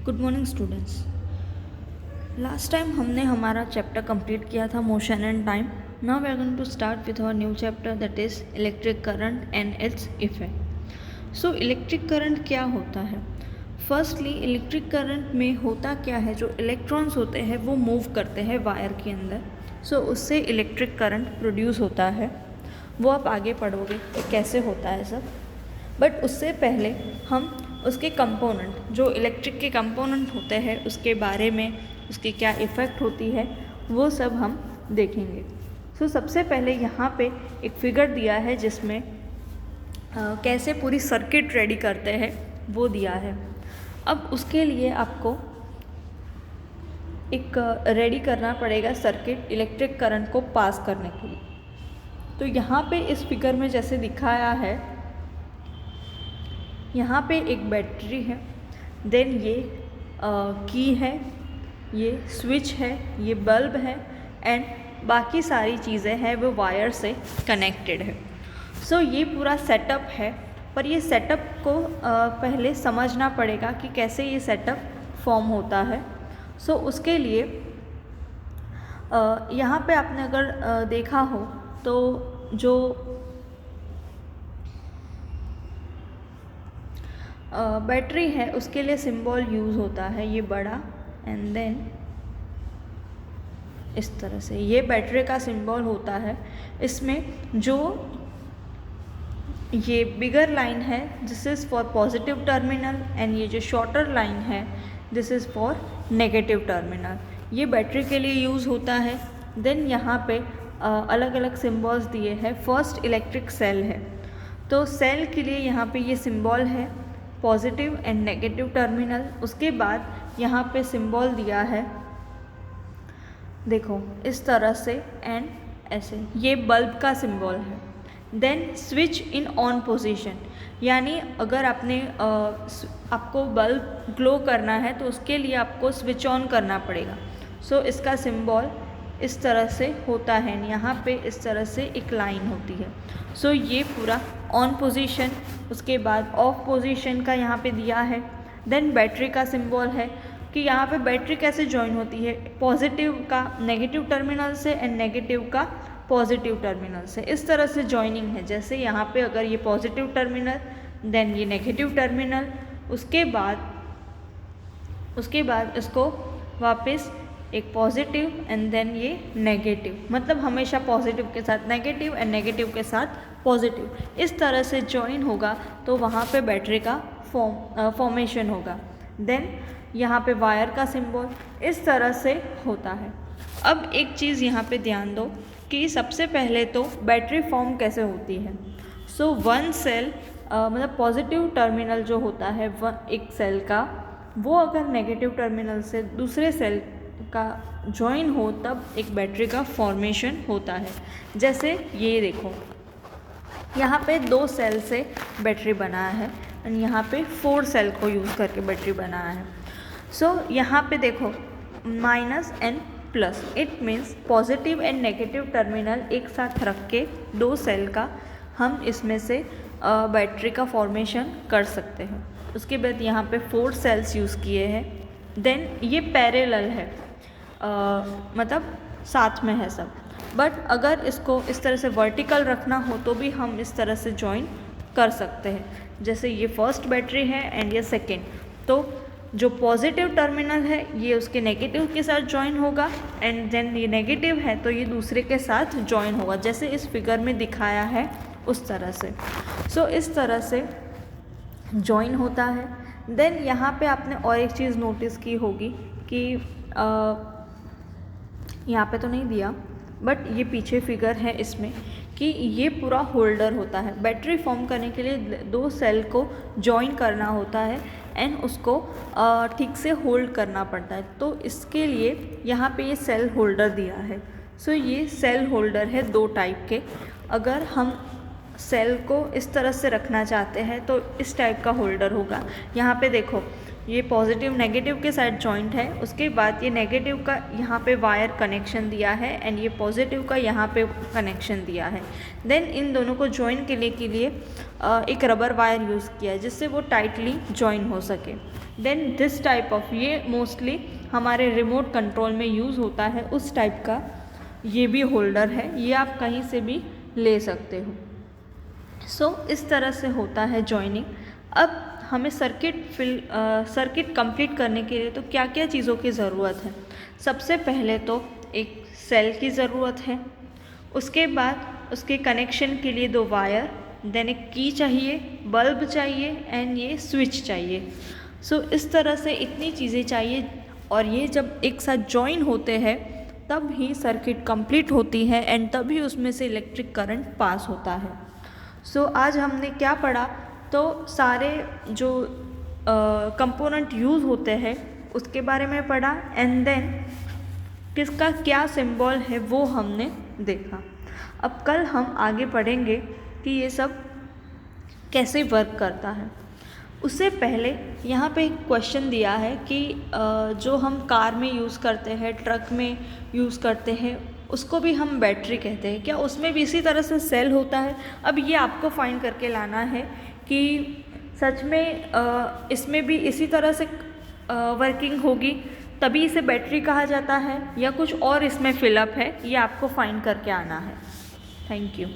Good morning students. Last time हमने हमारा chapter complete किया था motion and time. Now we are going to start with our new chapter that is electric current and its effect. So electric current क्या होता है? Firstly electric current में होता क्या है, जो इलेक्ट्रॉन्स होते हैं वो मूव करते हैं वायर के अंदर। सो उससे इलेक्ट्रिक करंट प्रोड्यूस होता है। वो आप आगे पढ़ोगे कि कैसे होता है सब। बट उससे पहले हम उसके कंपोनेंट, जो इलेक्ट्रिक के कंपोनेंट होते हैं, उसके बारे में, उसकी क्या इफ़ेक्ट होती है, वो सब हम देखेंगे। सो सबसे पहले यहाँ पे एक फिगर दिया है जिसमें कैसे पूरी सर्किट रेडी करते हैं वो दिया है। अब उसके लिए आपको एक रेडी करना पड़ेगा सर्किट इलेक्ट्रिक करंट को पास करने के लिए। तो यहाँ पे इस फिगर में जैसे दिखाया है, यहाँ पे एक बैटरी है, देन ये की है, ये स्विच है, ये बल्ब है एंड बाकी सारी चीज़ें हैं वो वायर से कनेक्टेड है। सो ये पूरा सेटअप है, पर ये सेटअप को पहले समझना पड़ेगा कि कैसे ये सेटअप फॉर्म होता है। सो उसके लिए यहाँ पे आपने अगर देखा हो तो जो बैटरी है उसके लिए सिंबल यूज़ होता है ये बड़ा, एंड देन इस तरह से ये बैटरी का सिंबल होता है। इसमें जो ये बिगर लाइन है this is for positive terminal and ये जो शॉर्टर लाइन है this is for negative terminal. ये बैटरी के लिए यूज़ होता है। देन यहाँ पे अलग अलग सिंबल्स दिए हैं। फर्स्ट इलेक्ट्रिक सेल है, तो सेल के लिए यहाँ पे ये सिंबल है पॉजिटिव एंड नेगेटिव टर्मिनल। उसके बाद यहाँ पे सिंबल दिया है, देखो इस तरह से एंड ऐसे, ये बल्ब का सिंबल है। Then switch in on position, यानी अगर आपको बल्ब ग्लो करना है तो उसके लिए आपको स्विच ऑन करना पड़ेगा। सो इसका सिंबल इस तरह से होता है, यहाँ पे इस तरह से एक लाइन होती है। सो ये पूरा ऑन पोजीशन, उसके बाद ऑफ पोजीशन का यहाँ पे दिया है। देन बैटरी का सिंबल है कि यहाँ पे बैटरी कैसे ज्वाइन होती है, पॉजिटिव का नेगेटिव टर्मिनल से एंड नेगेटिव का पॉजिटिव टर्मिनल से, इस तरह से ज्वाइनिंग है। जैसे यहाँ पे अगर ये पॉजिटिव टर्मिनल देन ये नेगेटिव टर्मिनल, उसके बाद इसको वापस एक पॉजिटिव एंड देन ये नेगेटिव, मतलब हमेशा पॉजिटिव के साथ नेगेटिव एंड नेगेटिव के साथ पॉजिटिव, इस तरह से ज्वाइन होगा तो वहाँ पे बैटरी का फॉर्मेशन होगा। देन यहाँ पे वायर का सिंबल इस तरह से होता है। अब एक चीज़ यहाँ पे ध्यान दो कि सबसे पहले तो बैटरी फॉर्म कैसे होती है। सो वन सेल मतलब पॉजिटिव टर्मिनल जो होता है एक सेल का, वो अगर नेगेटिव टर्मिनल से दूसरे सेल का ज्वाइन हो तब एक बैटरी का फॉर्मेशन होता है। जैसे ये देखो, यहाँ पे 2 सेल से बैटरी बनाया है एंड यहाँ पे 4 सेल को यूज़ करके बैटरी बनाया है। सो यहाँ पे देखो minus and plus, it means positive and negative terminal एक साथ रख के 2 सेल का हम इसमें से बैटरी का फॉर्मेशन कर सकते हैं। उसके बाद यहाँ पे 4 सेल्स यूज़ किए हैं। देन ये पैरेलल है, मतलब साथ में है सब। बट अगर इसको इस तरह से वर्टिकल रखना हो तो भी हम इस तरह से ज्वाइन कर सकते हैं। जैसे ये फर्स्ट बैटरी है एंड ये सेकेंड, तो जो पॉजिटिव टर्मिनल है ये उसके नेगेटिव के साथ ज्वाइन होगा एंड देन ये नेगेटिव है तो ये दूसरे के साथ ज्वाइन होगा, जैसे इस फिगर में दिखाया है उस तरह से। सो इस तरह से ज्वाइन होता है। देन यहाँ पे आपने और एक चीज़ नोटिस की होगी कि यहाँ पे तो नहीं दिया बट ये पीछे फिगर है इसमें, कि ये पूरा होल्डर होता है। बैटरी फॉर्म करने के लिए 2 सेल को ज्वाइन करना होता है एंड उसको ठीक से होल्ड करना पड़ता है। तो इसके लिए यहाँ पे ये सेल होल्डर दिया है। सो ये सेल होल्डर है 2 टाइप के। अगर हम सेल को इस तरह से रखना चाहते हैं तो इस टाइप का होल्डर होगा। यहाँ पे देखो, ये पॉजिटिव नेगेटिव के साथ जॉइंट है, उसके बाद ये नेगेटिव का यहाँ पे वायर कनेक्शन दिया है एंड ये पॉजिटिव का यहाँ पे कनेक्शन दिया है। देन इन दोनों को जॉइन के लिए एक रबर वायर यूज़ किया है जिससे वो टाइटली जॉइन हो सके। देन दिस टाइप ऑफ, ये मोस्टली हमारे रिमोट कंट्रोल में यूज़ होता है, उस टाइप का ये भी होल्डर है, ये आप कहीं से भी ले सकते हो। सो इस तरह से होता है जॉइनिंग। अब हमें सर्किट कंप्लीट करने के लिए तो क्या क्या चीज़ों की ज़रूरत है। सबसे पहले तो एक सेल की ज़रूरत है, उसके बाद उसके कनेक्शन के लिए 2 वायर, देन एक की चाहिए, बल्ब चाहिए एंड ये स्विच चाहिए। सो इस तरह से इतनी चीज़ें चाहिए और ये जब एक साथ जॉइन होते हैं तब ही सर्किट कंप्लीट होती है एंड तभी उसमें से इलेक्ट्रिक करंट पास होता है। सो आज हमने क्या पढ़ा, तो सारे जो कंपोनेंट यूज़ होते हैं उसके बारे में पढ़ा एंड देन किसका क्या सिंबल है वो हमने देखा। अब कल हम आगे पढ़ेंगे कि ये सब कैसे वर्क करता है। उससे पहले यहाँ पे एक क्वेश्चन दिया है कि जो हम कार में यूज़ करते हैं, ट्रक में यूज़ करते हैं, उसको भी हम बैटरी कहते हैं, क्या उसमें भी इसी तरह से सेल होता है? अब ये आपको फाइंड करके लाना है कि सच में इसमें भी इसी तरह से वर्किंग होगी तभी इसे बैटरी कहा जाता है या कुछ और इसमें फिलअप है, ये आपको फाइंड करके आना है। Thank you.